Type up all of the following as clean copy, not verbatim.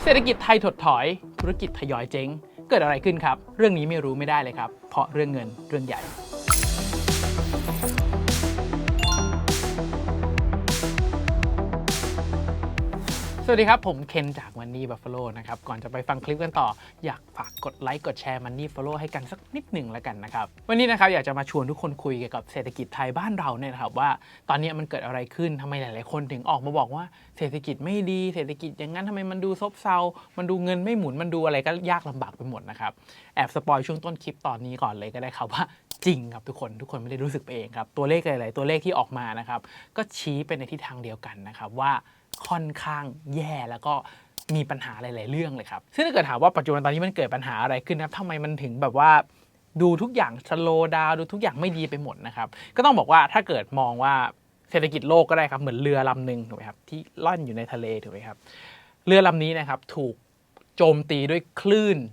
เศรษฐกิจไทยถดถอยธุรกิจทยอยเจ๊งเกิดอะไรขึ้นครับเรื่องนี้ไม่รู้ไม่ได้เลยครับเพราะเรื่องเงินเรื่องใหญ่สวัสดีครับผมเคนจาก Money Buffalo นะครับก่อนจะไปฟังคลิปกันต่ออยากฝากกดไลค์กดแชร์ Money Follow ให้กันสักนิดหนึ่งแล้วกันนะครับวันนี้นะครับอยากจะมาชวนทุกคนคุยเกี่ยวกับเศรษฐกิจไทยบ้านเราเนี่ยนะครับว่าตอนนี้มันเกิดอะไรขึ้นทำไมหลายๆคนถึงออกมาบอกว่าเศรษฐกิจไม่ดีเศรษฐกิจอย่างนั้นทำไมมันดูซบเซามันดูเงินไม่หมุนมันดูอะไรก็ยากลำบากไปหมดนะครับแอบสปอยช่วงต้นคลิปตอนนี้ก่อนเลยก็ได้ครับว่าจริงครับทุกคนไม่ได้รู้สึกไปเองครับตัวเลขหลายๆตัวเลขที่ออกมานะครับก็ชี้ไปในทิศทางเดียวกันนะครับว่าค่อนข้างแย่แล้วก็มีปัญหาหลายๆเรื่องเลยครับซึ่งถ้าเกิดถามว่าปัจจุบันตอนนี้มันเกิดปัญหาอะไรขึ้นนะทำไมมันถึงแบบว่าดูทุกอย่างสโลว์ดาวน์ดูทุกอย่างไม่ดีไปหมดนะครับก็ต้องบอกว่าถ้าเกิดมองว่าเศรษฐกิจโลกก็ได้ครับเหมือนเรือลำหนึ่งถูกไหมครับที่ล่อนอยู่ในทะเลถูกไหมครับเรือลำนี้นะครับถูกโจมตีด้วยคลื่น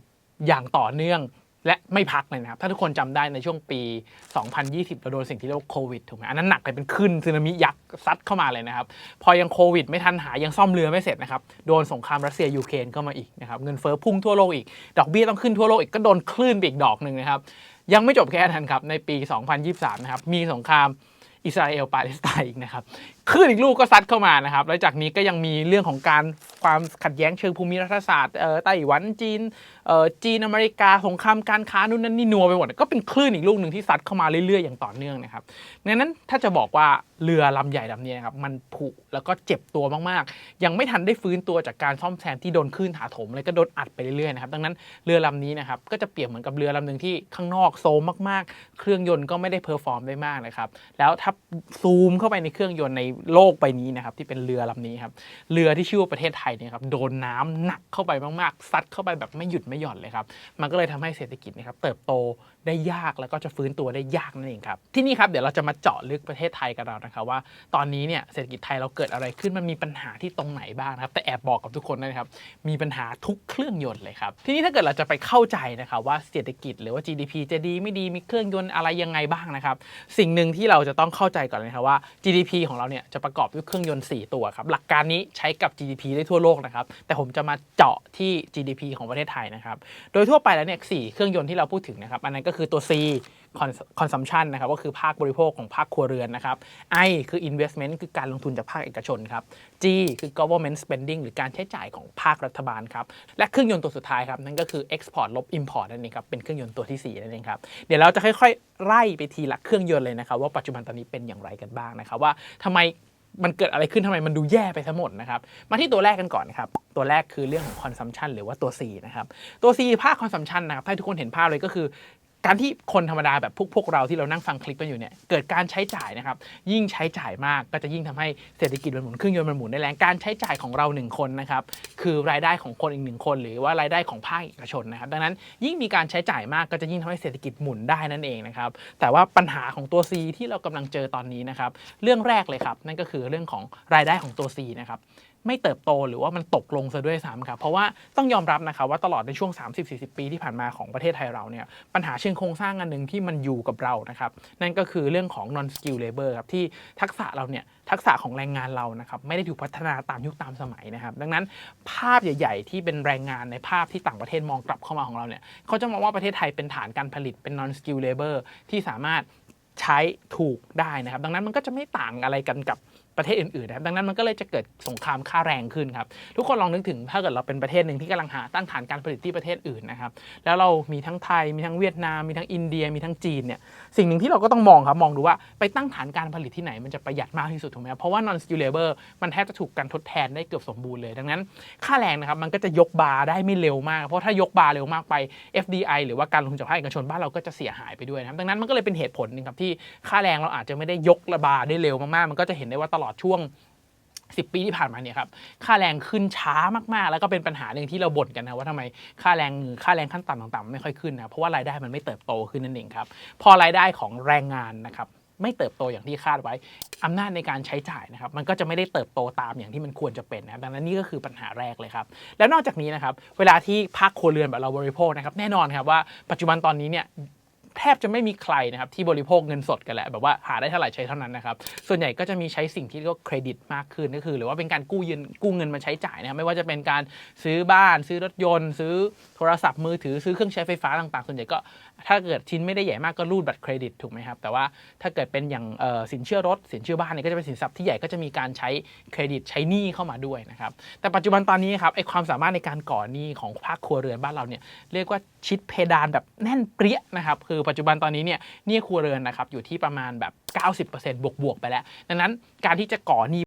อย่างต่อเนื่องและไม่พักเลยนะครับถ้าทุกคนจำได้ในช่วงปี 2020 เราโดนสิ่งที่เรียกว่าโควิดถูกไหมอันนั้นหนักเลยเป็นคลื่นสึนามิยักษ์ซัดเข้ามาเลยนะครับพอยังโควิดไม่ทันหายยังซ่อมเรือไม่เสร็จนะครับโดนสงครามรัสเซียยูเครนเข้ามาอีกนะครับเงินเฟ้อพุ่งทั่วโลกอีกดอกเบี้ยต้องขึ้นทั่วโลกอีกก็โดนคลื่นไปอีกดอกหนึ่งนะครับยังไม่จบแค่นั้นครับในปี 2023 นะครับมีสงครามอิสราเอลปาเลสไตน์อีกนะครับคลื่นอีกลูกก็ซัดเข้ามานะครับแล้วจากนี้ก็ยังมีเรื่องของความขัดแย้งเชิงภูมิรัฐศาสตร์ไต้หวันจีนอเมริกาสงครามการค้านู่นนั่นนี่นัวไปหมดก็เป็นคลื่นอีกลูกหนึ่งที่ซัดเข้ามาเรื่อยๆอย่างต่อเนื่องนะครับดังนั้นถ้าจะบอกว่าเรือลำใหญ่ลำนี้ครับมันผุแล้วก็เจ็บตัวมากๆยังไม่ทันได้ฟื้นตัวจากการซ่อมแซมที่โดนคลื่นถาโถมเลยก็โดนอัดไปเรื่อยๆนะครับดังนั้นเรือลำนี้นะครับก็จะเปรียบเหมือนกับเรือลำหนึ่งที่ข้างนอกโซมมากๆเครื่องยนต์ก็ไม่ได้เพอร์ฟอร์มได้มากนะครับแล้วถ้าซูมเข้าไปในเครื่องยนต์ในโลกใบนี้นะครับที่เป็นเรือลำนี้ครับเรือที่ชื่อว่าประเทศไทยเนี่ยครับโดนน้ำหนักเข้าไปมากๆซัดเข้าไปแบบไม่หยุดไม่หย่อนเลยครับมันก็เลยทำให้เศรษฐกิจนะครับเติบโตได้ยากแล้วก็จะฟื้นตัวได้ยากนั่นเองครับที่นี่ครับเดี๋ยวเราจะมาเจาะลึกประเทศไทยกันเรานะครับว่าตอนนี้เนี่ยเศรษฐกิจไทยเราเกิดอะไรขึ้นมันมีปัญหาที่ตรงไหนบ้างนะครับแต่แอบบอกกับทุกคนนะครับมีปัญหาทุกเครื่องยนต์เลยครับทีนี้ถ้าเกิดเราจะไปเข้าใจนะครับว่าเศรษฐกิจหรือว่า GDP จะดีไม่ดีมีเครื่องยนต์อะไรยังไงบ้างนะครับสิ่งหนึ่งที่เราจะต้องเข้าใจก่อนเลยครับว่า GDP ของเราเนี่ยจะประกอบด้วยเครื่องยนต์4ตัวครับหลักการนี้ใช้กับ GDP ได้ทั่วโลกนะครับแต่ผมจะมาเจาะที่ GDP ของประเทศไทยนะครับโดยทั่วไปแล้วเนี่ย4เครื่องยนต์ที่เราพูดถึงนะครับอันนั้นก็คือตัว C consumption นะครับก็คือภาคบริโภคของภาคครัวเรือนนะครับ I คือ investment คือการลงทุนจากภาคเอกชนครับ G คือ government spending หรือการใช้จ่ายของภาครัฐบาลครับและเครื่องยนต์ตัวสุดท้ายครับนั่นก็คือ export ลบ import นั่นเองครับเป็นเครื่องยนต์ตัวที่4นั่นเองครับเดี๋ยวเราจะค่อยๆไล่ไปทีละเครื่องยนต์เลยนะครับว่าปัจจุบันตอนนี้เป็นอย่างไรกันบ้างนะครับว่าทำไมมันเกิดอะไรขึ้นทำไมมันดูแย่ไปทั้งหมดนะครับมาที่ตัวแรกกันก่อนครับตัวแรกคือเรื่องของ consumption หรือว่าตัว C นะครับตัว C ภาค consumption นะครับให้ทุกคนเห็นภาพเลยก็คือการที่คนธรรมดาแบบพวกเราที่เรานั่งฟังคลิปกันอยู่เนี่ยเกิดการใช้จ่ายนะครับยิ่งใช้จ่ายมากก็จะยิ่งทำให้เศรษฐกิจมันหมุนเครื่องยนต์มันหมุนได้แรงการใช้จ่ายของเรา1คนนะครับคือรายได้ของคนอีก1คนหรือว่ารายได้ของภาคเอกชนนะครับดังนั้นยิ่งมีการใช้จ่ายมากก็จะยิ่งทำให้เศรษฐกิจหมุนได้นั่นเองนะครับแต่ว่าปัญหาของตัว C ที่เรากำลังเจอตอนนี้นะครับเรื่องแรกเลยครับนั่นก็คือเรื่องของรายได้ของตัว C นะครับไม่เติบโตหรือว่ามันตกลงซะด้วยซ้ำครับเพราะว่าต้องยอมรับนะครับว่าตลอดในช่วง 30-40 ปีที่ผ่านมาของประเทศไทยเราเนี่ยปัญหาเชิงโครงสร้างอันหนึ่งที่มันอยู่กับเรานะครับนั่นก็คือเรื่องของ non skill labor ครับที่ทักษะเราเนี่ยทักษะของแรงงานเรานะครับไม่ได้ถูกพัฒนาตามยุคตามสมัยนะครับดังนั้นภาพใหญ่ๆที่เป็นแรงงานในภาพที่ต่างประเทศมองกลับเข้ามาของเราเนี่ยเขาจะมองว่าประเทศไทยเป็นฐานการผลิตเป็น non skill labor ที่สามารถใช้ถูกได้นะครับดังนั้นมันก็จะไม่ต่างอะไรกันกับประเทศอื่นๆนะครับดังนั้นมันก็เลยจะเกิดสงครามค่าแรงขึ้นครับทุกคนลองนึกถึงถ้าเกิดเราเป็นประเทศหนึ่งที่กำลังหาตั้งฐานการผลิตที่ประเทศอื่นนะครับแล้วเรามีทั้งไทยมีทั้งเวียดนามมีทั้งอินเดียมีทั้งจีนเนี่ยสิ่งหนึ่งที่เราก็ต้องมองครับมองดูว่าไปตั้งฐานการผลิตที่ไหนมันจะประหยัดมากที่สุดถูกไหมครับเพราะว่า non skill labor มันแทบจะถูกการทดแทนได้เกือบสมบูรณ์เลยดังนั้นค่าแรงนะครับมันก็จะยกบาร์ได้ไม่เร็วมากเพราะถ้ายกบาร์เร็วมากไป FDI หรือว่าการลงทุนจากภาคเอกชนบ้านเราก็จะเสียหายไปด้วยนะครับดังนั้นมันก็เลยเป็นเหตุผลนึงครับที่ค่าแรงเราอาจจะไม่ได้ยกบาร์ได้เร็วมากๆมันก็จะเห็นได้ว่าตลอดช่วง10 ปีที่ผ่านมาเนี่ยครับค่าแรงขึ้นช้ามากๆแล้วก็เป็นปัญหาหนึ่งที่เราบ่นกันนะว่าทำไมค่าแรงขั้นต่ำต่างๆไม่ค่อยขึ้นนะเพราะว่ารายได้มันไม่เติบโตขึ้นนั่นเองครับพอรายได้ของแรงงานนะครับไม่เติบโตอย่างที่คาดไว้อำนาจในการใช้จ่ายนะครับมันก็จะไม่ได้เติบโตตามอย่างที่มันควรจะเป็นนะครับดังนั้นนี่ก็คือปัญหาแรกเลยครับแล้วนอกจากนี้นะครับเวลาที่ภาคครัวเรือนแบบเราบริโภคนะครับแน่นอนครับว่าปัจจุบันตอนนี้เนี่ยแ แทบจะไม่มีใครนะครับที่บริโภคเงินสดกันแหละแบบว่าหาได้เท่าไหร่ใช้เท่านั้นนะครับส่วนใหญ่ก็จะมีใช้สิ่งที่เรียกว่าเครดิตมากขึ้นก็คือหรือว่าเป็นการกู้เงินมาใช้จ่ายนะครับไม่ว่าจะเป็นการซื้อบ้านซื้อรถยนต์ซื้อโทรศัพท์มือถือซื้อเครื่องใช้ไฟฟ้าต่างๆส่วนใหญ่ก็ถ้าเกิดชิ้นไม่ได้ใหญ่มากก็รูดบัตรเครดิตถูกไหมครับแต่ว่าถ้าเกิดเป็นอย่างสินเชื่อรถสินเชื่อบ้านเนี่ยก็จะเป็นสินทรัพย์ที่ใหญ่ก็จะมีการใช้เครดิตใช้หนี้เข้ามาด้วยนะครับแต่ปัจจุบันตอนนี้ครับไอ้ความสามารถในการก่อหนี้ของภาคครัวเรือนบ้านเราเนี่ยเรียกว่าชิดเพดานแบบแน่นเปรี้ยนะครับคือปัจจุบันตอนนี้เนี่ยหนี้ครัวเรือนนะครับอยู่ที่ประมาณแบบ 90% บวกๆไปแล้วดังนั้นการที่จะก่อหนี้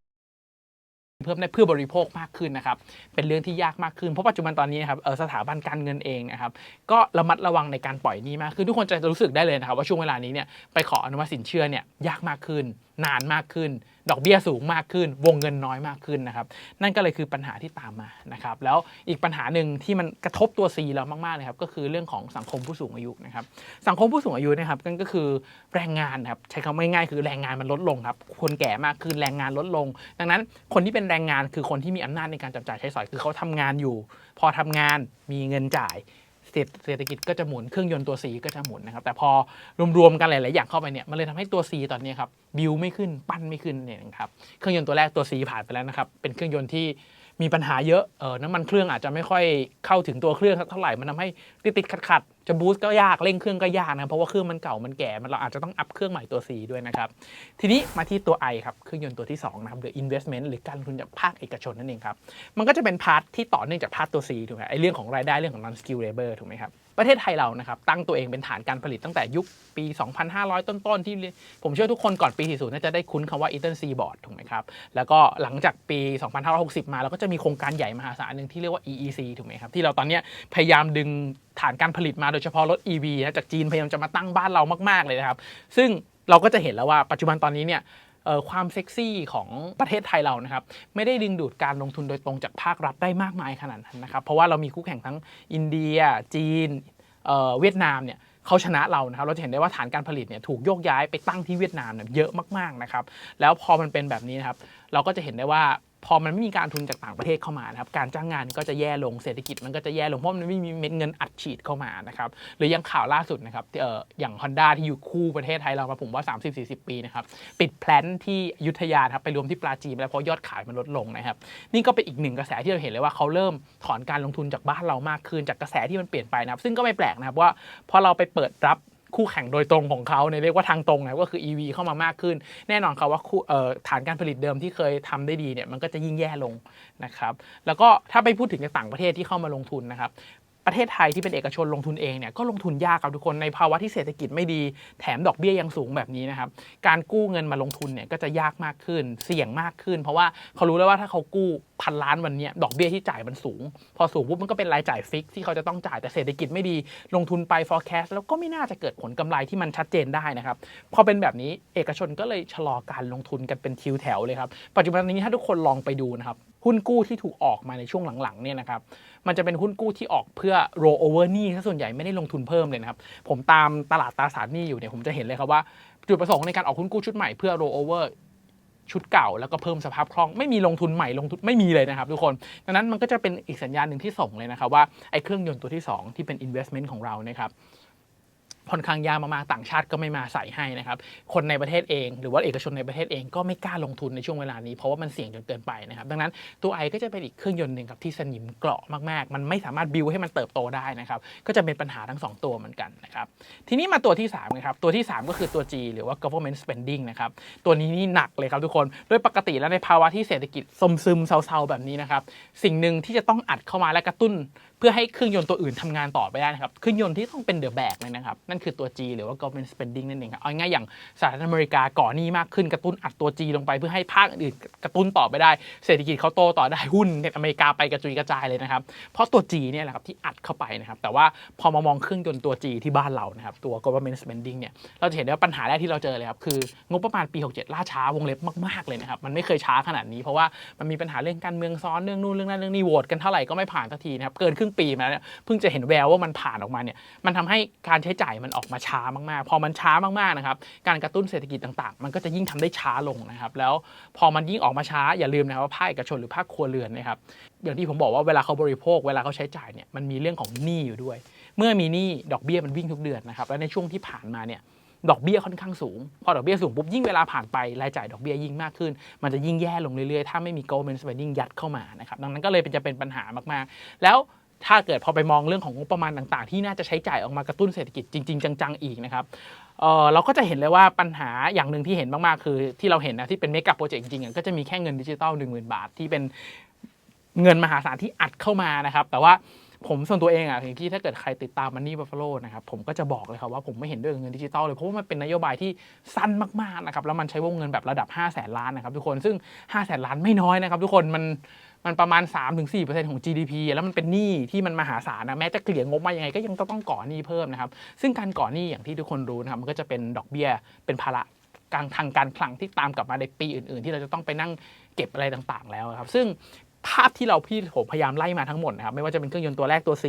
เพิ่มได้เพื่อบริโภคมากขึ้นนะครับเป็นเรื่องที่ยากมากขึ้นเพราะปัจจุบันตอนนี้นะครับสถาบันการเงินเองนะครับก็ระมัดระวังในการปล่อยหนี้มากขึ้นทุกคนจะรู้สึกได้เลยนะครับว่าช่วงเวลานี้เนี่ยไปขออนุมัติสินเชื่อเนี่ยยากมากขึ้นนานมากขึ้นดอกเบี้ยสูงมากขึ้นวงเงินน้อยมากขึ้นนะครับนั่นก็เลยคือปัญหาที่ตามมานะครับแล้วอีกปัญหาหนึ่งที่มันกระทบตัว C เรามากๆเลยครับก็คือเรื่องของสังคมผู้สูงอายุนะครับสังคมผู้สูงอายุนะครับนั่นก็คือแรงงานครับใช้คำง่ายๆคือแรงงานมันลดลงครับคนแก่มากขึ้นแรงงานลดลงดังนั้นคนที่เป็นแรงงานคือคนที่มีอำนาจในการจับจ่ายใช้สอยคือเขาทำงานอยู่พอทำงานมีเงินจ่ายเศรษฐกิจก็จะหมุนเครื่องยนต์ตัว C ก็จะหมุนนะครับแต่พอรวมๆกันหลายๆอย่างเข้าไปเนี่ยมันเลยทำให้ตัว C ตอนนี้ครับบิวไม่ขึ้นปั้นไม่ขึ้นเนี่ยนะครับเครื่องยนต์ตัวแรกตัว C ผ่านไปแล้วนะครับเป็นเครื่องยนต์ที่มีปัญหาเยอะน้ำมันเครื่องอาจจะไม่ค่อยเข้าถึงตัวเครื่องเท่าไหร่มันทำให้ติดขัดจะบูสต์ก็ยากเร่งเครื่องก็ยากนะเพราะว่าเครื่องมันเก่ามันแก่เราอาจจะต้องอัพเครื่องใหม่ตัว C ด้วยนะครับทีนี้มาที่ตัว I ครับเครื่องยนต์ตัวที่2นะครับหรือ investment หรือการลงทุนจากภาคเอกชนนั่นเองครับมันก็จะเป็นพาร์ทที่ต่อเนื่องจากพาร์ทตัว C ถูกไหมไอ้เรื่องของรายได้เรื่องของ non skill labor ถูกไหมครับประเทศไทยเรานะครับตั้งตัวเองเป็นฐานการผลิตตั้งแต่ยุคปี 2,500 ต้นๆที่ผมเชื่อทุกคนก่อนปี 40 น่าจะได้คุ้นคำว่า Eastern Seaboard ถูกไหมครับแล้วก็หลังจากปี 2,560 มาเราก็จะมีโครงการใหญ่มหาศาลหนึ่งที่เรียกว่า EEC ถูกไหมครับที่เราตอนนี้พยายามดึงฐานการผลิตมาโดยเฉพาะรถ EV นะจากจีนพยายามจะมาตั้งบ้านเรามากๆเลยนะครับซึ่งเราก็จะเห็นแล้วว่าปัจจุบันตอนนี้เนี่ยความเซ็กซี่ของประเทศไทยเรานะครับไม่ได้ดึงดูดการลงทุนโดยตรงจากภาครัฐได้มากมายขนาดนั้นนะครับเพราะว่าเรามีคู่แข่งทั้งอินเดียจีนเวียดนามเนี่ยเขาชนะเรานะครับเราจะเห็นได้ว่าฐานการผลิตเนี่ยถูกโยกย้ายไปตั้งที่เวียดนามเนี่ยเยอะมากๆนะครับแล้วพอมันเป็นแบบนี้นะครับเราก็จะเห็นได้ว่าพอมันไม่มีการทุนจากต่างประเทศเข้ามานะครับการจ้างงานก็จะแย่ลงเศรษฐกิจมันก็จะแย่ลงเพราะมันไม่มีเม็ดเงินอัดฉีดเข้ามานะครับหรือยังข่าวล่าสุดนะครับอย่าง Honda ที่อยู่คู่ประเทศไทยเรามาผมว่า 30-40 ปีนะครับปิดแพลนที่อยุธยาครับไปรวมที่ปราจีนแล้วเพราะยอดขายมันลดลงนะครับนี่ก็เป็นอีกหนึ่งกระแสที่เราเห็นเลยว่าเขาเริ่มถอนการลงทุนจากบ้านเรามากขึ้นจากกระแสที่มันเปลี่ยนไปนะครับซึ่งก็ไม่แปลกนะครับว่าพอเราไปเปิดรับคู่แข่งโดยตรงของเขาเรียกว่าทางตรงนะก็คือ EV เข้ามามากขึ้นแน่นอนครับว่าฐานการผลิตเดิมที่เคยทำได้ดีเนี่ยมันก็จะยิ่งแย่ลงนะครับแล้วก็ถ้าไปพูดถึงในต่างประเทศที่เข้ามาลงทุนนะครับประเทศไทยที่เป็นเอกชนลงทุนเองเนี่ยก็ลงทุนยากครับทุกคนในภาวะที่เศรษฐกิจไม่ดีแถมดอกเบี้ยยังสูงแบบนี้นะครับการกู้เงินมาลงทุนเนี่ยก็จะยากมากขึ้นเสี่ยงมากขึ้นเพราะว่าเขารู้แล้วว่าถ้าเขากู้1,000 ล้านวันนี้ดอกเบี้ยที่จ่ายมันสูงพอสูงปุ๊บมันก็เป็นรายจ่ายฟิกที่เขาจะต้องจ่ายแต่เศรษฐกิจไม่ดีลงทุนไป forecast แล้วก็ไม่น่าจะเกิดผลกำไรที่มันชัดเจนได้นะครับพอเป็นแบบนี้เอกชนก็เลยชะลอการลงทุนกันเป็นทิวแถวเลยครับปัจจุบันนี้ถ้าทุกคนลองไปดูนะครับหุ้นกู้ที่ถูกออกมาในช่วงหลังๆเนี่ยนะครับมันจะเป็นหุ้นกู้ที่ออกเพื่อ roll over หนี้ซะส่วนใหญ่ไม่ได้ลงทุนเพิ่มเลยนะครับผมตามตลาดตราสารหนี้อยู่เนี่ยผมจะเห็นเลยครับว่าจุดประสงค์ในการออกหุ้นกู้ชุดใหม่เพื่อ roll over ชุดเก่าแล้วก็เพิ่มสภาพคล่องไม่มีลงทุนใหม่ลงทุนไม่มีเลยนะครับทุกคนดังนั้นมันก็จะเป็นอีกสัญญาณหนึ่งที่ส่งเลยนะครับว่าไอ้เครื่องยนต์ตัวที่2ที่เป็น investment ของเรานะครับค่อนข้างยากมากๆต่างชาติก็ไม่มาใส่ให้นะครับคนในประเทศเองหรือว่าเอกชนในประเทศเองก็ไม่กล้าลงทุนในช่วงเวลานี้เพราะว่ามันเสี่ยงจนเกินไปนะครับดังนั้นตัว I ก็จะเป็นอีกเครื่องยนต์หนึ่งครับที่สนิมเกราะมากๆมันไม่สามารถบิวให้มันเติบโตได้นะครับก็จะเป็นปัญหาทั้ง2ตัวเหมือนกันนะครับทีนี้มาตัวที่3นะครับตัวที่3ก็คือตัว G หรือว่า government spending นะครับตัวนี้นี่หนักเลยครับทุกคนโดยปกติแล้วในภาวะที่เศรษฐกิจซึมๆเซาๆแบบนี้นะครับสิ่งหนึ่งที่จะต้องอัดเข้ามาและกระตุ้นเพื่อให้เครื่องยนต์ตัวอื่นทำงานต่อไปได้นะครับเครื่องยนต์ที่ต้องเป็นเดอะแบกเลยนะครับนั่นคือตัว G หรือว่า government spending นั่นเองครับเอาง่ายอย่างสหรัฐอเมริกาก่อหนี้มากขึ้นกระตุ้นอัดตัว G ลงไปเพื่อให้ภาคอื่นกระตุ้นต่อไปได้เศรษฐกิจเขาโตต่อได้หุ้นในอเมริกาไปกระจุยกระจายเลยนะครับเพราะตัว G เนี่ยแหละครับที่อัดเข้าไปนะครับแต่ว่าพอมามองเครื่องยนต์ตัว G ที่บ้านเรานะครับตัว government spending เนี่ยเราจะเห็นได้ว่าปัญหาแรกที่เราเจอเลยครับคืองบประมาณปี67ล่าช้าวงเล็บมากๆเลยนะครับมันไม่เคยช้าขนาดนี้เพราะว่ามันมีปัญหาเรื่องการเมืองซ้อนเรื่องนู่นเรื่องนั้นเรื่องนี้โหวตกันเท่าไหร่ก็ไม่ผ่านสักทีนะครับเกินครึ่งปีมาแล้วเพิ่งจะเห็นแววว่ามันผ่านออกมาเนี่ยมันทำให้การใช้จ่ายมันออกมาช้ามากๆพอมันช้ามากๆนะครับการกระตุ้นเศรษฐกิจต่างๆมันก็จะยิ่งทำได้ช้าลงนะครับแล้วพอมันยิ่งออกมาช้าอย่าลืมนะครับว่าภาคเอกชนหรือภาคครัวเรือนนะครับอย่างที่ผมบอกว่าเวลาเขาบริโภคเวลาเขาใช้จ่ายเนี่ยมันมีเรื่องของหนี้อยู่ด้วย เมื่อมีหนี้ดอกเบี้ยมันวิ่งทุกเดือนนะครับและในช่วงที่ผ่านมาเนี่ยดอกเบี้ยค่อนข้างสูงพอดอกเบี้ยสูงปุ๊บยิ่งเวลาผ่านไปรายจ่ายดอกเบี้ยยิ่งมากขึ้นมันจะยิ่งแย่ลงเรื่อยๆถ้าไม่มี government spending ยัดเข้ามานะครับดังนั้นก็เลยจะเป็นปัญหามากๆแล้วถ้าเกิดพอไปมองเรื่องของงบประมาณต่างๆที่น่าจะใช้จ่ายออกมากระตุ้นเศรษฐกิจจริงๆจังๆอีกนะครับเราก็จะเห็นเลยว่าปัญหาอย่างหนึ่งที่เห็นมากๆคือที่เราเห็นนะที่เป็นเมกะโปรเจกต์จริงๆก็จะมีแค่เงินดิจิตอล 10,000 บาทที่เป็นเงินมหาศาลที่อัดเข้ามานะครับแต่ว่าผมส่วนตัวเองอย่างที่ถ้าเกิดใครติดตาม Money Buffalo นะครับผมก็จะบอกเลยครับว่าผมไม่เห็นด้วยกับเงินดิจิตอลเลยเพราะว่ามันเป็นนโยบายที่สั้นมากๆนะครับแล้วมันใช้วงเงินแบบระดับ 500,000 ล้านนะครับทุกคนซึ่ง 500,000 ล้านไม่น้อยนะครับทุกคนมันประมาณ 3-4% ของ GDP แล้วมันเป็นหนี้ที่มันมหาศาลนะแม้จะเกลี่ยงบมายังไงก็ยังต้องก่อหนี้เพิ่มนะครับซึ่งการก่อหนี้อย่างที่ทุกคนรู้นะครับมันก็จะเป็นดอกเบี้ยเป็นภาระทางการคลังที่ตามกลับมาในปีอื่นๆที่เราจะต้องไปนั่งเก็บอะไรต่างๆแล้วครับซึ่งภาพที่ผมพยายามไล่มาทั้งหมดนะครับไม่ว่าจะเป็นเครื่องยนต์ตัวแรกตัว C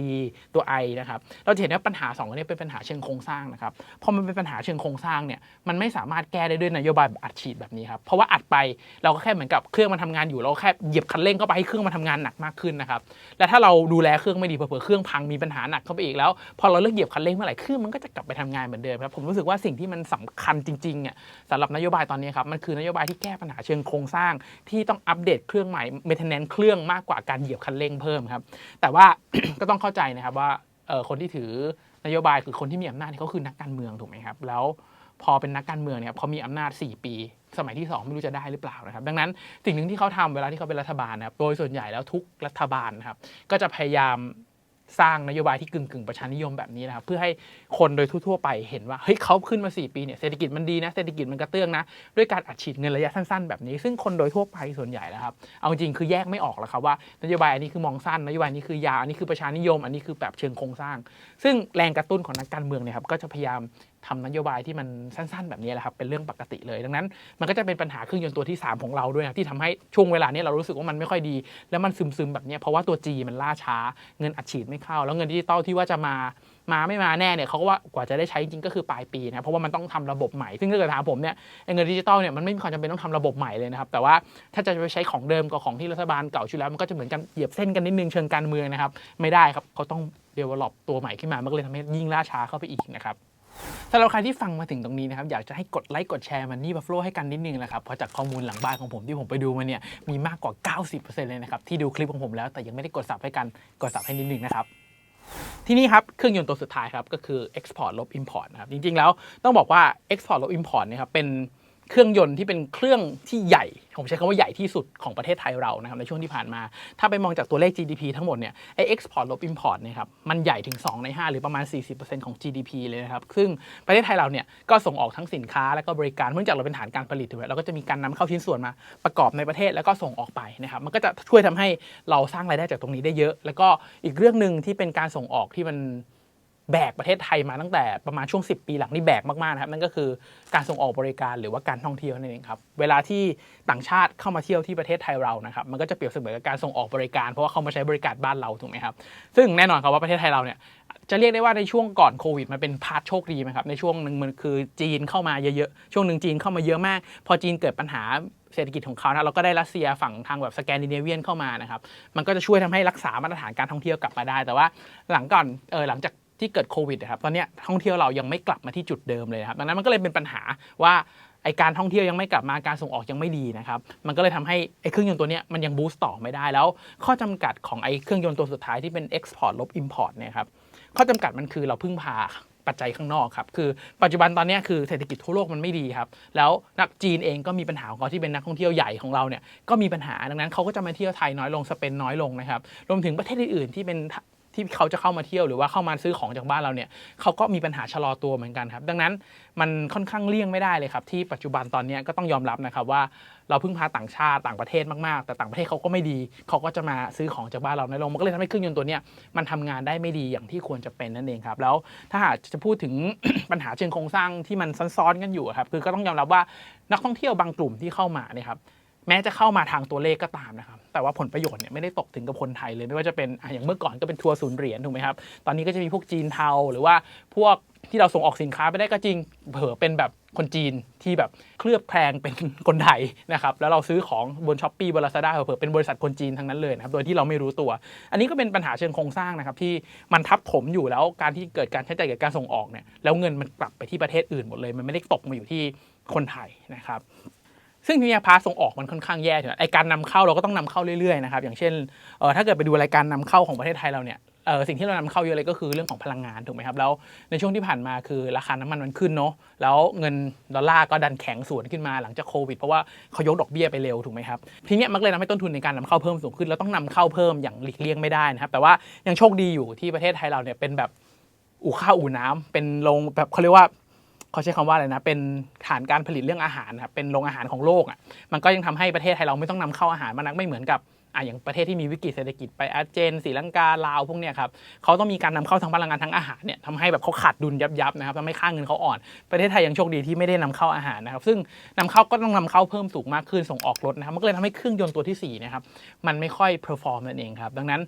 ตัว I นะครับเราจะเห็นว่าปัญหา2อันนี้เป็นปัญหาเชิงโครงสร้างนะครับพอมันเป็นปัญหาเชิงโครงสร้างเนี่ยมันไม่สามารถแก้ได้ด้วยนโยบายแบบอัดฉีดแบบนี้ครับเพราะว่าอัดไปเราก็แค่เหมือนกับเครื่องมันทำงานอยู่เราแค่เหยียบคันเร่งเข้าไปให้เครื่องมันทำงานหนักมากขึ้นนะครับและถ้าเราดูแลเครื่องไม่ดีเผลอๆเครื่องพังมีปัญหาหนักเข้าไปอีกแล้วพอเราเลิกเหยียบคันเร่งเมื่อไหร่เครื่องมันก็จะกลับไปทำงานเหมือนเดิมครับผมรู้สึกว่าสิ่งที่มันสำคัญจริงๆเนี่ยสำหรับนโยบายตอนนี้ครับมันคือนโยบายที่แก้ปัญหาเชิงโครงสร้างที่ต้องอัปเดตเครื่องใหม่ maintenance เครื่องมากกว่าการเหยียบคันเร่งเพิ่มครับแต่ว่า ก็ต้องเข้าใจนะครับว่าคนที่ถือนโยบายคือคนที่มีอำนาจเขาคือนักการเมืองถูกไหมครับแล้วพอเป็นนักการเมืองเนี่ยเขามีอำนาจ4 ปีสมัยที่2ไม่รู้จะได้หรือเปล่านะครับดังนั้นสิ่งหนึ่งที่เขาทำเวลาที่เขาเป็นรัฐบาลนะครับโดยส่วนใหญ่แล้วทุกรัฐบาลนะครับก็จะพยายามสร้างนโยบายที่กึ่งประชานิยมแบบนี้นะครับเพื่อให้คนโดยทั่วๆไปเห็นว่าเฮ้ยเขาขึ้นมา4 ปีเนี่ยเศรษฐกิจมันดีนะเศรษฐกิจมันกระเตื้องนะด้วยการอัดฉีดเงินระยะสั้นๆแบบนี้ซึ่งคนโดยทั่วไปส่วนใหญ่แล้วครับเอาจริงคือแยกไม่ออกแล้วครับว่านโยบายอันนี้คือมองสั้นนโยบายนี้คือยาวอันนี้คือประชานิยมอันนี้คือแบบเชิงโครงสร้างซึ่งแรงกระตุ้นของนักการเมืองเนี่ยครับก็จะพยายามทำนโยบายที่มันสั้นๆแบบนี้แหละครับเป็นเรื่องปกติเลยดังนั้นมันก็จะเป็นปัญหาเครื่องยนต์ตัวที่3ของเราด้วยนะที่ทำให้ช่วงเวลานี้เรารู้สึกว่ามันไม่ค่อยดีแล้วมันซึมๆแบบนี้เพราะว่าตัว G มันล่าช้าเงินอัดฉีดไม่เข้าแล้วเงินดิจิตอลที่ว่าจะมาไม่มาแน่เนี่ยเขาก็ว่ากว่าจะได้ใช้จริงก็คือปลายปีนะเพราะว่ามันต้องทำระบบใหม่ซึ่งถ้าเกิดถามผมเนี่ยเงินดิจิตอลเนี่ยมันไม่มีความจำเป็นต้องทำระบบใหม่เลยนะครับแต่ว่าถ้าจะไปใช้ของเดิมกับของที่รัฐบาลเก่าชุดแล้วมันก็จะเหมือนกันเหยียบเส้นกันนิดนึงเชิงการเมืองนะครับไม่ได้ครับเขาต้อง develop ตัวใหม่ขึ้นมามันก็เลยทำให้ยิ่งล่าช้าเข้าไปอีกนะครับสำหรับใครที่ฟังมาถึงตรงนี้นะครับอยากจะให้กดไลค์กดแชร์ Money Buffalo ให้กันนิดนึงนะครับเพราะจากข้อมูลหลังบ้านของผมที่ผมไปดูมาเนี่ยมีมากกว่า 90% เลยนะครับที่ดูคลิปของผมแล้วแต่ยังไม่ได้กด Sub ให้กันกด Sub ให้นิดนึงนะครับทีนี้ครับเครื่องยนต์ตัวสุดท้ายครับก็คือ Export ลบ Import นะครับจริงๆแล้วต้องบอกว่า Export ลบ Import เนี่ยครับเป็นเครื่องยนต์ที่เป็นเครื่องที่ใหญ่ผมใช้คำว่าใหญ่ที่สุดของประเทศไทยเรานะครับในช่วงที่ผ่านมาถ้าไปมองจากตัวเลข GDP ทั้งหมดเนี่ยไอ้ Export ลบ Import เนี่ยครับมันใหญ่ถึง2 ใน 5หรือประมาณ 40% ของ GDP เลยนะครับซึ่งประเทศไทยเราเนี่ยก็ส่งออกทั้งสินค้าและก็บริการเนื่องจากเราเป็นฐานการผลิตถูกไหมเราก็จะมีการนำเข้าชิ้นส่วนมาประกอบในประเทศแล้วก็ส่งออกไปนะครับมันก็จะช่วยทำให้เราสร้างรายได้จากตรงนี้ได้เยอะแล้วก็อีกเรื่องนึงที่เป็นการส่งออกที่มันแบกประเทศไทยมาตั้งแต่ประมาณช่วง10 ปีหลังนี่แบกมากๆนะครับนั่นก็คือการส่งออกบริการหรือว่าการท่องเที่ยวนั่นเองครับเวลาที่ต่างชาติเข้ามาเที่ยวที่ประเทศไทยเรานะครับมันก็จะเปรียบเสมือนกับการส่งออกบริการเพราะว่าเขามาใช้บริการบ้านเราถูกไหมครับซึ่งแน่นอนครับว่าประเทศไทยเราเนี่ยจะเรียกได้ว่าในช่วงก่อนโควิดมันเป็นพาร์ทโชคดีไหมครับในช่วงนึงมันคือจีนเข้ามาเยอะๆช่วงนึงจีนเข้ามาเยอะมากพอจีนเกิดปัญหาเศรษฐกิจของเขานะเราก็ได้รัสเซียฝั่งทางแบบสแกนดิเนเวียนเข้ามานะครับมันก็จะช่วยทำให้รักษามาตรฐานการท่องเที่ยวกลับมาได้แต่ว่าหลังจากที่เกิดโควิดนะครับตอนนี้ท่องเที่ยวเรายังไม่กลับมาที่จุดเดิมเลยครับดังนั้นมันก็เลยเป็นปัญหาว่าไอการท่องเที่ยวยังไม่กลับมาการส่งออกยังไม่ดีนะครับมันก็เลยทำให้ไอเครื่องยนต์ตัวนี้มันยังบูสต์ต่อไม่ได้แล้วข้อจำกัดของไอเครื่องยนต์ตัวสุดท้ายที่เป็น Export ลบ Import เนี่ยครับข้อจำกัดมันคือเราพึ่งพาปัจจัยข้างนอกครับคือปัจจุบันตอนนี้คือเศรษฐกิจทั่วโลกมันไม่ดีครับแล้วนักจีนเองก็มีปัญหาของเขาที่เป็นนักท่องเที่ยวใหญ่ของเราเนี่ยก็มีปัญหาดังนั้นเขาก็จะมาเที่ยวไทยน้อยลงสเปนน้อยลงนะครับรวมถึงประเทศอื่นๆที่เป็นที่เขาจะเข้ามาเที่ยวหรือว่าเข้ามาซื้อของจากบ้านเราเนี่ยเขาก็มีปัญหาชะลอตัวเหมือนกันครับดังนั้นมันค่อนข้างเลี่ยงไม่ได้เลยครับที่ปัจจุบันตอนนี้ก็ต้องยอมรับนะครับว่าเราพึ่งพาต่างชาติต่างประเทศมากๆแต่ต่างประเทศเขาก็ไม่ดีเขาก็จะมาซื้อของจากบ้านเราน้อยลงมันก็เลยทำให้เครื่องยนต์ตัวนี้มันทำงานได้ไม่ดีอย่างที่ควรจะเป็นนั่นเองครับแล้วถ้าหากจะพูดถึง ปัญหาเชิงโครงสร้างที่มันซ้อนๆกันอยู่ครับคือก็ต้องยอมรับว่านักท่องเที่ยวบางกลุ่มที่เข้ามาเนี่ยครับแม้จะเข้ามาทางตัวเลขก็ตามนะครับแต่ว่าผลประโยชน์เนี่ยไม่ได้ตกถึงกับคนไทยเลยไม่ว่าจะเป็นอย่างเมื่อก่อนก็เป็นทัวร์0 เหรียญถูกไหมครับตอนนี้ก็จะมีพวกจีนเทาหรือว่าพวกที่เราส่งออกสินค้าไปได้ก็จริงเผลอเป็นแบบ คนจีนที่แบบเคลือบแคลงเป็นคนไทยนะครับแล้วเราซื้อของบน Shopee บน Lazada เผื่อเป็นบริษัทคนจีนทั้งนั้นเลยนะครับโดยที่เราไม่รู้ตัวอันนี้ก็เป็นปัญหาเชิงโครงสร้างนะครับที่มันทับถมอยู่แล้วการที่เกิดการใช้จ่ายเกิดการส่งออกเนี่ยแล้วเงินมันกลับไปที่ประเทศอื่นหมดเลยมันไม่ได้ตกมาอยู่ที่คนไทยนะครับซึ่งทีนี้พาร์ทส่งออกมันค่อนข้างแย่ถึงไอการนำเข้าเราก็ต้องนำเข้าเรื่อยๆนะครับอย่างเช่นถ้าเกิดไปดูรายการนำเข้าของประเทศไทยเราเนี่ยสิ่งที่เรานำเข้าเยอะเลยก็คือเรื่องของพลังงานถูกไหมครับแล้วในช่วงที่ผ่านมาคือราคาน้ำมันขึ้นเนาะแล้วเงินดอลลาร์ก็ดันแข็งสวนขึ้นมาหลังจากโควิดเพราะว่าเขายกดอกเบี้ยไปเร็วถูกไหมครับทีนี้มันเลยทำให้ต้นทุนในการนำเข้าเพิ่มสูงขึ้นแล้วต้องนำเข้าเพิ่มอย่างหลีกเลี่ยงไม่ได้นะครับแต่ว่ายังโชคดีอยู่ที่ประเทศไทยเราเนี่ยเป็นแบบอู่ข้าวอู่น้ำเป็นโรงแบบเขาเรียกว่าเขาใช้คำว่าอะไรนะเป็นฐานการผลิตเรื่องอาหารครับเป็นโรงอาหารของโลกอ่ะมันก็ยังทำให้ประเทศไทยเราไม่ต้องนำเข้าอาหารมานักไม่เหมือนกับอย่างประเทศที่มีวิกฤตเศรษฐกิจไปอาร์เจนศรีลังกาลาวพวกเนี้ยครับเขาต้องมีการนำเข้าทั้งพลังงานทั้งอาหารเนี่ยทำให้แบบเขาขาดดุลยับนะครับทำให้ค่าเงินเขาอ่อนประเทศไทยยังโชคดีที่ไม่ได้นำเข้าอาหารนะครับซึ่งนำเข้าก็ต้องนำเข้าเพิ่มสูงมากขึ้นส่งออกลดนะครับมันก็เลยทำให้เครื่องยนต์ตัวที่4นะครับมันไม่ค่อยเพอร์ฟอร์มนั่นเองครับดังนั้น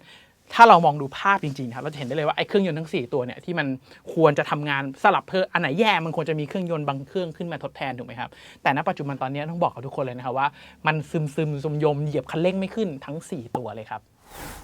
ถ้าเรามองดูภาพจริงๆครับเราจะเห็นได้เลยว่าไอ้เครื่องยนต์ทั้ง4ตัวเนี่ยที่มันควรจะทำงานสลับเพื่ออันไหนแย่มันควรจะมีเครื่องยนต์บางเครื่องขึ้นมาทดแทนถูกไหมครับแต่ณปัจจุบันตอนนี้ต้องบอกกับทุกคนเลยนะครับว่ามันซึมยมเหยียบคันเร่งไม่ขึ้นทั้ง4ตัวเลยครับ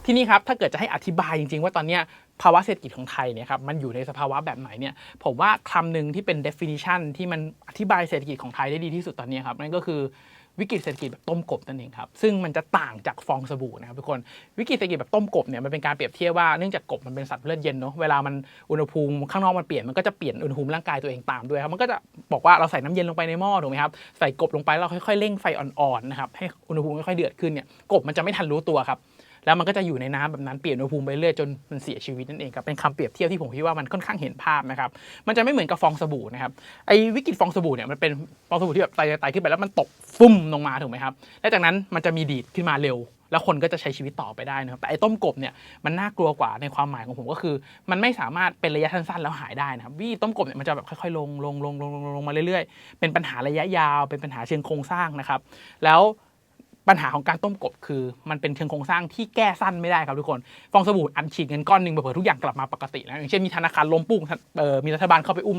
ทีนี้ครับถ้าเกิดจะให้อธิบายจริงๆว่าตอนนี้ภาวะเศรษฐกิจของไทยเนี่ยครับมันอยู่ในสภาวะแบบไหนเนี่ยผมว่าคำหนึ่งที่เป็น definition ที่มันอธิบายเศรษฐกิจของไทยได้ดีที่สุดตอนนี้ครับนั่นก็คือวิกฤตเศรษฐกิจแบบต้มกบนั่นเองครับซึ่งมันจะต่างจากฟองสบู่นะครับทุกคนวิกฤตเศรษฐกิจแบบต้มกบเนี่ยมันเป็นการเปรียบเทียบว่าเนื่องจากกบมันเป็นสัตว์เลือดเย็นเนาะเวลามันอุณหภูมิข้างนอกมันเปลี่ยนมันก็จะเปลี่ยนอุณหภูมิร่างกายตัวเองตามด้วยครับมันก็จะบอกว่าเราใส่น้ำเย็นลงไปในหม้อถูกไหมครับใส่กบลงไปเราค่อยๆเร่งไฟอ่อนๆนะครับให้อุณหภูมิค่อยๆเดือดขึ้นเนี่ยกบมันจะไม่ทันรู้ตัวครับแล้วมันก็จะอยู่ในน้ำแบบนั้นเปลี่ยนอุณหภูมิไปเรื่อยจนมันเสียชีวิตนั่นเองครับเป็นคำเปรียบเทียบที่ผมคิดว่ามันค่อนข้างเห็นภาพนะครับมันจะไม่เหมือนกับฟองสบู่นะครับไอ้วิกฤตฟองสบู่เนี่ยมันเป็นฟองสบู่ที่แบบไต่ขึ้นไปแล้วมันตกฟุ่มลงมาถูกไหมครับและจากนั้นมันจะมีดีดขึ้นมาเร็วแล้วคนก็จะใช้ชีวิตต่อไปได้นะครับแต่ไอ้ต้มกบเนี่ยมันน่ากลัวกว่าในความหมายของผมก็คือมันไม่สามารถเป็นระยะสั้นๆแล้วหายได้นะครับวิต้มกบเนี่ยมันจะแบบค่อยๆลงมาเรื่อยๆเป็นปัญหาระยะยาวเป็นปัญหาเชิงโครงสร้างนะครับแล้วปัญหาของการต้มกบคือมันเป็นเชิงโครงสร้างที่แก้สั้นไม่ได้ครับทุกคนฟองสบู่อัดฉีดเงินก้อนหนึ่งเผื่อทุกอย่างกลับมาปกตินะอย่างเช่นมีธนาคารล้มปุ๊บมีรัฐบาลเข้าไปอุ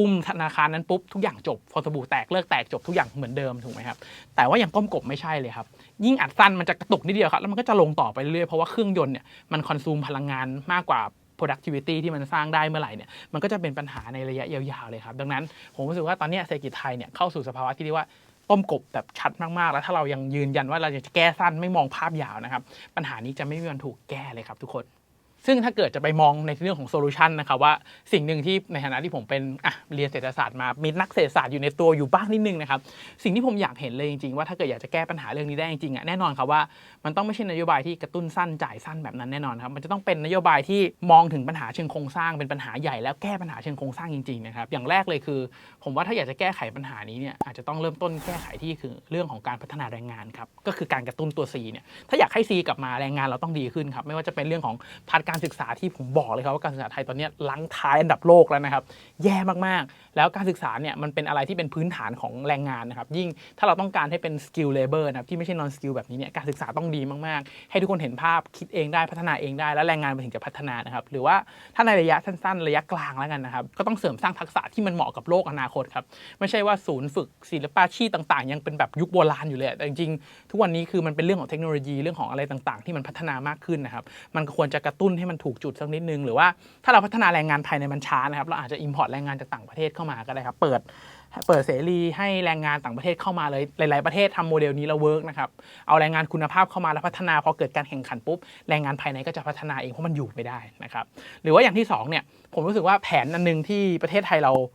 ้มธนาคารนั้นปุ๊บทุกอย่างจบฟองสบู่แตกเลิกแตกจบทุกอย่างเหมือนเดิมถูกไหมครับแต่ว่าอย่างต้มกบไม่ใช่เลยครับยิ่งอัดสั้นมันจะกระตุกนิดเดียวครับแล้วมันก็จะลงต่อไปเรื่อยๆเพราะว่าเครื่องยนต์เนี่ยมันคอนซูมพลังงานมากกว่า productivity ที่มันสร้างได้เมื่อไหร่เนี่ยมันก็จะเป็นปัญหาในระยะยาวๆเลยครับดังนั้นผมรู้สึกว่าตอนนี้เศรษฐกิจไทยเนี่ยเข้าสู่สภาวะที่เรียกว่าต้มกบแบบชัดมากๆแล้วถ้าเรายังยืนยันว่าเราจะแก้สั้นไม่มองภาพยาวนะครับปัญหานี้จะไม่มีวันถูกแก้เลยครับทุกคนซึ่งถ้าเกิดจะไปมองในเรื่องของโซลูชันนะครับว่าสิ่งหนึ่งที่ในฐานะที่ผมเป็นเรียนเศรษฐศาสตร์มามีนักเศรษฐศาสตร์อยู่ในตัวอยู่บ้างนิดนึงนะครับสิ่งที่ผมอยากเห็นเลยจริงๆว่าถ้าเกิดอยากจะแก้ปัญหาเรื่องนี้ได้จริงๆแน่นอนครับว่ามันต้องไม่ใช่นโยบายที่กระตุ้นสั้นจ่ายสั้นแบบนั้นแน่นอนครับมันจะต้องเป็นนโยบายที่มองถึงปัญหาเชิงโครงสร้างเป็นปัญหาใหญ่แล้วแก้ปัญหาเชิงโครงสร้างจริงๆนะครับอย่างแรกเลยคือผมว่าถ้าอยากจะแก้ไขปัญหานี้เนี่ยอาจจะต้องเริ่มต้นแก้ไขที่คือเรื่องของการพัฒนาแรงงานครับก็คือการกระตุ้นตัว C เนี่ยถ้าอยากให้ C กลับมาแรงงานเราต้องดีขึ้นครับไม่ว่าจะเป็นเรื่องของพาร์ทการศึกษาที่ผมบอกเลยครับว่าการศึกษาไทยตอนนี้ลังท้ายอันดับโลกแล้วนะครับแย่มากๆแล้วการศึกษาเนี่ยมันเป็นอะไรที่เป็นพื้นฐานของแรงงานนะครับยิ่งถ้าเราต้องการให้เป็น skill labor นะครับที่ไม่ใช่ non skill แบบนี้เนี่ยการศึกษาต้องดีมากๆให้ทุกคนเห็นภาพคิดเองได้พัฒนาเองได้แล้วแรงงานมันถึงจะพัฒนานะครับหรือว่าถ้าในระยะสั้นๆระยะกลางแล้วกันนะครับก็ต้องเสริมสร้างทักษะที่มันเหมาะกับโลกอนาคตครับไม่ใช่ว่าศูนย์ฝึกศิลปาชีพต่างๆยังเป็นแบบยุคโบราณอยู่เลยแต่จริงๆทุกวันนี้คือมันเป็นเรื่องของเทคโนโลยีเรื่องของอะไรต่างๆที่มันพัฒนามากขึ้นนะครับมันควรจะกระตุ้นให้มันถูกจุดสักนิดนึงหรือว่าถ้าเราพัฒนาแรงงานภายในมันช้านะครับเราอาจจะ import แรงงานจากต่างประเทศเข้ามาก็ได้ครับเปิดเสรีให้แรงงานต่างประเทศเข้ามาเลยหลายๆประเทศทำโมเดลนี้แล้วเวิร์กนะครับเอาแรงงานคุณภาพเข้ามาแล้วพัฒนาพอเกิดการแข่งขันปุ๊บแรงงานภายในก็จะพัฒนาเองเพราะมันอยู่ไม่ได้นะครับหรือว่าอย่างที่2เนี่ยผมรู้สึกว่าแผนอันนึงที่ประเทศไทยเรา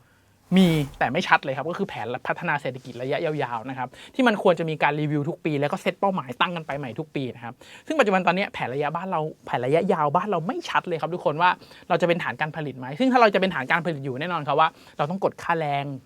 มีแต่ไม่ชัดเลยครับก็คือแผนพัฒนาเศรษฐกิจระยะยาวๆนะครับที่มันควรจะมีการรีวิวทุกปีแล้วก็เซตเป้าหมายตั้งกันไปใหม่ทุกปีนะครับซึ่งปัจจุบันตอนนี้แผนระยะยาวบ้านเราไม่ชัดเลยครับทุกคนว่าเราจะเป็นฐานการผลิตไหมซึ่งถ้าเราจะเป็นฐานการผลิตอยู่แน่นอนครับว่าเราต้องกดค่าแรง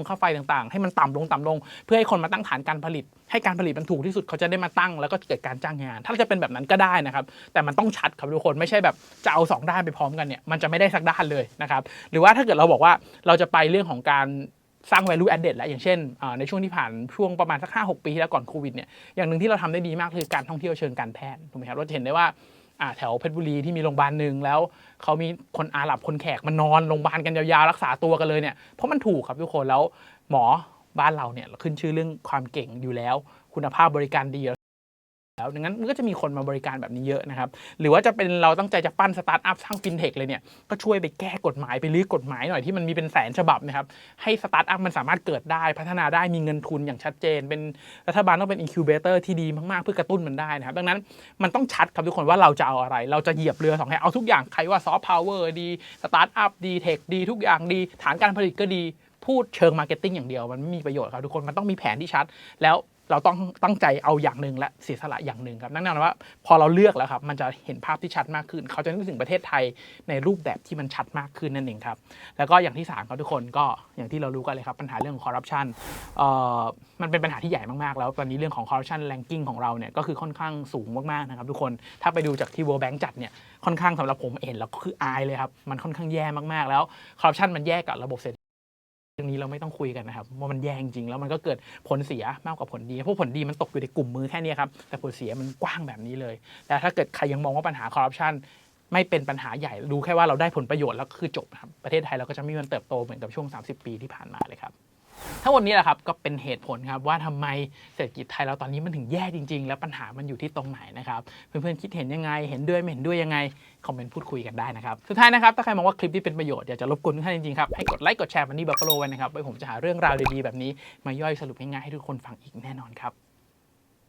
ค่าไฟต่างๆให้มันต่ำลงเพื่อให้คนมาตั้งฐานการผลิตให้การผลิตมันถูกที่สุดเขาจะได้มาตั้งแล้วก็เกิดการจ้างงานถ้าจะเป็นแบบนั้นก็ได้นะครับแต่มันต้องชัดครับทุกคนไม่ใช่แบบจะเอา2ด้านไปพร้อมกันเนี่ยมันจะไม่ได้สักด้านเลยนะครับหรือว่าถ้าเกิดเราบอกว่าเราจะไปเรื่องของการสร้าง value added แล้วอย่างเช่นในช่วงที่ผ่านช่วงประมาณสัก 5-6 ปีที่แล้วก่อนโควิดเนี่ยอย่างนึงที่เราทำได้ดีมากคือการท่องเที่ยวเชิงการแพทย์ถูกไหมครับเราจะเห็นได้ว่า แถวเพชรบุรีที่มีโรงพยาบาลหนึ่งแล้วเขามีคนอาหรับคนแขกมานอนโรงพยาบาลกันยาวๆรักษาตัวกันเลยเนี่ยเพราะมันถูกครับทุกคนแล้วหมอบ้านเราเนี่ยขึ้นชื่อเรื่องความเก่งอยู่แล้วคุณภาพบริการดีแล้วดังนั้นมันก็จะมีคนมาบริการแบบนี้เยอะนะครับหรือว่าจะเป็นเราตั้งใจจะปั้นสตาร์ทอัพสร้างฟินเทคเลยเนี่ยก็ช่วยไปแก้กฎหมายไปรื้อกฎหมายหน่อยที่มันมีเป็นแสนฉบับนะครับให้สตาร์ทอัพมันสามารถเกิดได้พัฒนาได้มีเงินทุนอย่างชัดเจนเป็นรัฐบาลต้องเป็นอินคิวเบเตอร์ที่ดีมากๆเพื่อกระตุ้นมันได้นะครับดังนั้นมันต้องชัดครับทุกคนว่าเราจะเอาอะไรเราจะเหยียบเรือสองแห่เอาทุกอย่างใครว่าซอฟต์พาวเวอร์ดีสตาร์ทอัพดีเทคดีทุกอย่างดีฐานการผลิตก็ดีพูดเชิงมาร์เก็ตติ้งอย่างเดียวมันไม่มีประโยชน์ครับทุกคนมันต้องมีแผนที่ชัดแล้วเราต้องตั้งใจเอาอย่างหนึ่งและเสียสละอย่างหนึ่งครับนั่นแน่นอนว่าพอเราเลือกแล้วครับมันจะเห็นภาพที่ชัดมากขึ้นเขาจะนึกถึงประเทศไทยในรูปแบบที่มันชัดมากขึ้นนั่นเองครับแล้วก็อย่างที่3ครับทุกคนก็อย่างที่เรารู้กันเลยครับปัญหาเรื่องของคอร์รัปชันมันเป็นปัญหาที่ใหญ่มากๆแล้วตอนนี้เรื่องของคอร์รัปชันแรงกิ้งของเราเนี่ยก็คือค่อนข้างสูงมากๆนะครับทุกคนถ้าไปดูจากที่ World Bank จัดเนี่ยค่อนข้างสำหรับผมเห็นแล้วก็คืออายเลยครับมันค่อนข้างแย่มากๆแล้วคอร์รัปชันมันแย่กับระบบเศรษฐกิจเรื่องนี้เราไม่ต้องคุยกันนะครับว่ามันแย่จริงแล้วมันก็เกิดผลเสียมากกว่าผลดีเพราะผลดีมันตกอยู่ในกลุ่มมือแค่นี้ครับแต่ผลเสียมันกว้างแบบนี้เลยแล้วถ้าเกิดใครยังมองว่าปัญหาคอร์รัปชันไม่เป็นปัญหาใหญ่ดูแค่ว่าเราได้ผลประโยชน์แล้วคือจบครับประเทศไทยเราก็จะไม่มีวันเติบโตเหมือนกับช่วง30 ปีที่ผ่านมาเลยครับทั้งหมดนี้แหละครับก็เป็นเหตุผลครับว่าทำไมเศรษฐกิจไทยเราตอนนี้มันถึงแย่จริงๆแล้วปัญหามันอยู่ที่ตรงไหนนะครับเพื่อนๆคิดเห็นยังไงเห็นด้วยไม่เห็นด้วยยังไงคอมเมนต์พูดคุยกันได้นะครับสุดท้ายนะครับถ้าใครมองว่าคลิปนี้เป็นประโยชน์อยากจะรบกวนทุกท่านจริงๆครับให้กดไลค์กดแชร์มันนี่บัฟฟาโลไว้นะครับไว้ผมจะหาเรื่องราวดีๆแบบนี้มาย่อยสรุปง่ายๆให้ทุกคนฟังอีกแน่นอนครับ